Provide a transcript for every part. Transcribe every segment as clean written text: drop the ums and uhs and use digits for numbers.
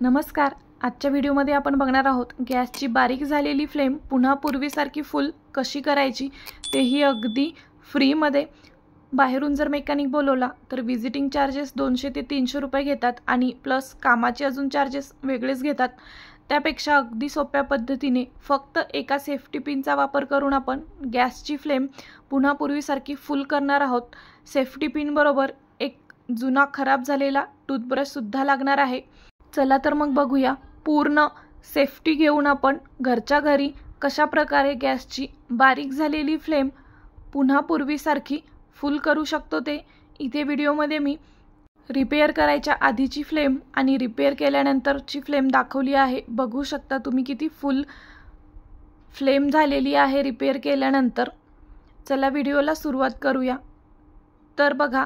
नमस्कार. आजच्या व्हिडिओमध्ये आपण बघणार आहोत गॅसची बारीक झालेली फ्लेम पुन्हा पूर्वीसारखी फुल कशी करायची, तेही अगदी फ्रीमध्ये. बाहेरून जर मेकॅनिक बोलवला तर विजिटिंग चार्जेस 200 ते 300 रुपये घेतात आणि प्लस कामाचे अजून चार्जेस वेगळेच घेतात. त्यापेक्षा अगदी सोप्या पद्धतीने फक्त एका सेफ्टी पिनचा वापर करून आपण गॅसची फ्लेम पुन्हा पूर्वीसारखी फुल करणार आहोत. सेफ्टी पिन बरोबर एक जुना खराब झालेला टूथब्रशसुद्धा लागणार आहे. चला तर मग बघूया पूर्ण सेफ्टी घेऊन आपण घरच्या घरी कशा प्रकारे गॅसची बारीक झालेली फ्लेम पुन्हा पूर्वीसारखी फुल करू शकतो ते. इथे व्हिडिओमध्ये मी रिपेअर करायच्या आधीची फ्लेम आणि रिपेअर केल्यानंतरची फ्लेम दाखवली आहे. बघू शकता तुम्ही किती फुल फ्लेम झालेली आहे रिपेअर केल्यानंतर. चला व्हिडिओला सुरुवात करूया. तर बघा,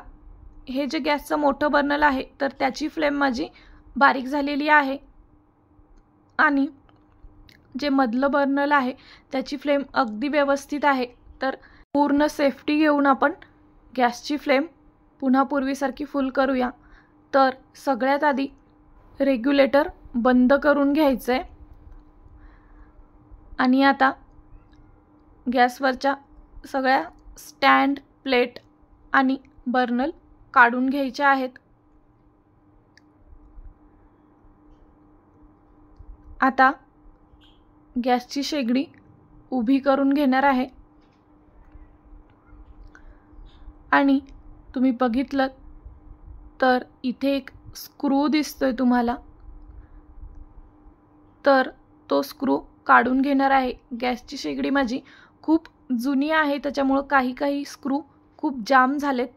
हे जे गॅसचं मोठं बर्नल आहे तर त्याची फ्लेम माझी बारीक झालेली आहे आणि जे मधलं बर्नल आहे त्याची फ्लेम अगदी व्यवस्थित आहे. तर पूर्ण सेफ्टी घेऊन आपण गॅसची फ्लेम पुन्हा पूर्वीसारखी फुल करूया. तर सगळ्यात आधी रेग्युलेटर बंद करून घ्यायचं आहे आणि आता गॅसवरच्या सगळ्या स्टँड, प्लेट आणि बर्नल काढून घ्यायचे आहेत. आता गॅसची शेगडी उभी करून घेणार आहे आणि तुम्ही बघितलं तर इथे एक स्क्रू दिसतोय तुम्हाला, तर तो स्क्रू काढून घेणार आहे. गॅसची शेगडी माझी खूप जुनी आहे त्याच्यामुळे काही स्क्रू खूप जाम झालेत.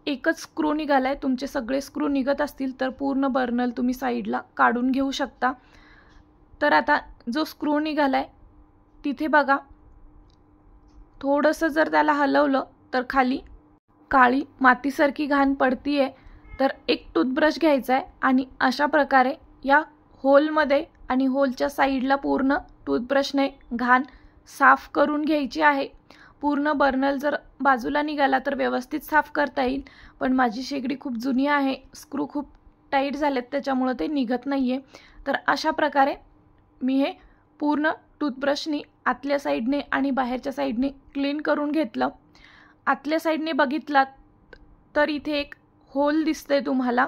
एकच स्क्रू निघालाय. तुमचे सगळे स्क्रू निघत असतील तर पूर्ण बर्नल तुम्ही साईडला काढून घेऊ शकता. तर आता जो स्क्रू निघालाय तिथे बघा, थोडंसं जर त्याला हलवलं तर खाली काळी मातीसारखी घाण पडतीये. तर एक टूथब्रश घ्यायचा आहे आणि अशा प्रकारे या होलमध्ये आणि होलच्या साईडला पूर्ण टूथब्रशने घाण साफ करून घ्यायची आहे. पूर्ण बर्नल जर बाजूला निघाला तर व्यवस्थित साफ करता येईल, पण माझी शेगडी खूप जुनी आहे, स्क्रू खूप टाईट झालेत त्याच्यामुळे ते निघत नाहीये. तर अशा प्रकारे मी हे पूर्ण टूथब्रशनी आतल्या साईडने आणि बाहेरच्या साईडने क्लीन करून घेतलं. आतल्या साईडने बघितलात तर इथे एक होल दिसतंय तुम्हाला.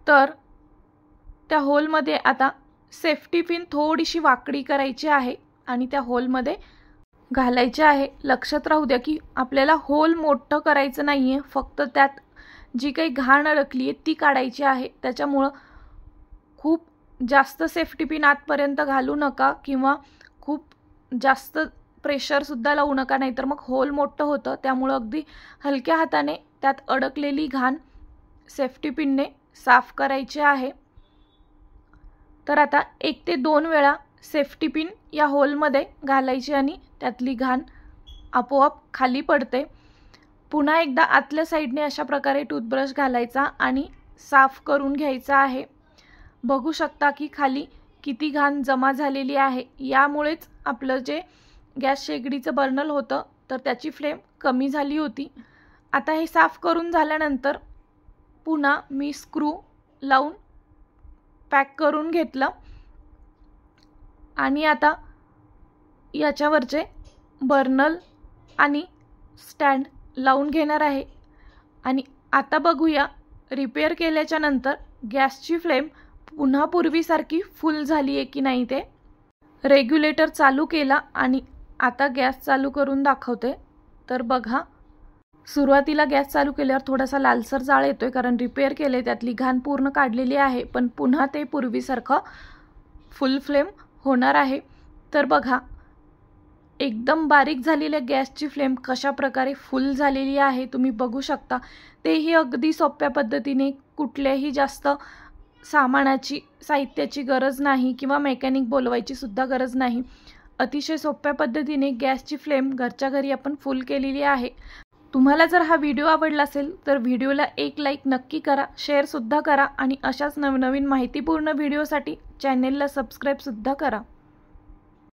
तर त्या होलमध्ये आता सेफ्टी पिन थोडीशी वाकडी करायची आहे आणि त्या होलमध्ये घालायची आहे. लक्षात राहू द्या की आपल्याला होल मोठं करायचं नाहीये, फक्त त्यात जी काही घाण अडकली आहे ती काढायची आहे. त्याच्यामुळं खूप जास्त सेफ्टी पिन आतपर्यंत घालू नका किंवा खूप जास्त प्रेशरसुद्धा लावू नका, नाहीतर मग होल मोठं होतं. त्यामुळं अगदी हलक्या हाताने त्यात अडकलेली घाण सेफ्टी पिनने साफ करायची आहे. तर आता 1 ते 2 वेळा सेफ्टी पिन या होलमध्ये घालायची आणि त्यातली घाण आपोआप खाली पडते. पुन्हा एकदा आतल्या साईडने अशा प्रकारे टूथब्रश घालायचा आणि साफ करून घ्यायचा आहे. बघू शकता की खाली किती घाण जमा झालेली आहे. यामुळेच आपलं जे गॅस शेगडीचं बर्नल होतं तर त्याची फ्लेम कमी झाली होती. आता हे साफ करून झाल्यानंतर पुन्हा मी स्क्रू लावून पॅक करून घेतलं आणि आता याच्यावरचे बर्नल आणि स्टँड लावून घेणार आहे. आणि आता बघूया रिपेअर केल्याच्या नंतर गॅसची फ्लेम पुन्हा पूर्वीसारखी फुल झाली आहे की नाही ते. रेग्युलेटर चालू केला आणि आता गॅस चालू करून दाखवते. तर बघा, सुरुवातीला गॅस चालू केल्यावर थोडासा लालसर जाळ येतोय कारण रिपेअर केले, त्यातली घाण पूर्ण काढलेली आहे, पण पुन्हा ते पूर्वीसारखं फुल फ्लेम होणार आहे. तर बघा, एकदम बारीक झालेल्या गॅसची फ्लेम कशा प्रकारे फुल झालेली आहे तुम्ही बघू शकता. तेही अगदी सोप्या पद्धतीने, कुठल्याही जास्त सामानाची, साहित्याची गरज नाही किंवा मेकॅनिक बोलवायची सुद्धा गरज नाही. अतिशय सोप्या पद्धतीने गॅसची फ्लेम घरच्या घरी आपण फुल केलेली आहे. तुम्हाला जर हा व्हिडिओ आवडला असेल तर व्हिडिओला एक लाईक नक्की करा, शेअरसुद्धा करा आणि अशाच नवनवीन माहितीपूर्ण व्हिडिओसाठी चॅनेलला सबस्क्राईबसुद्धा करा.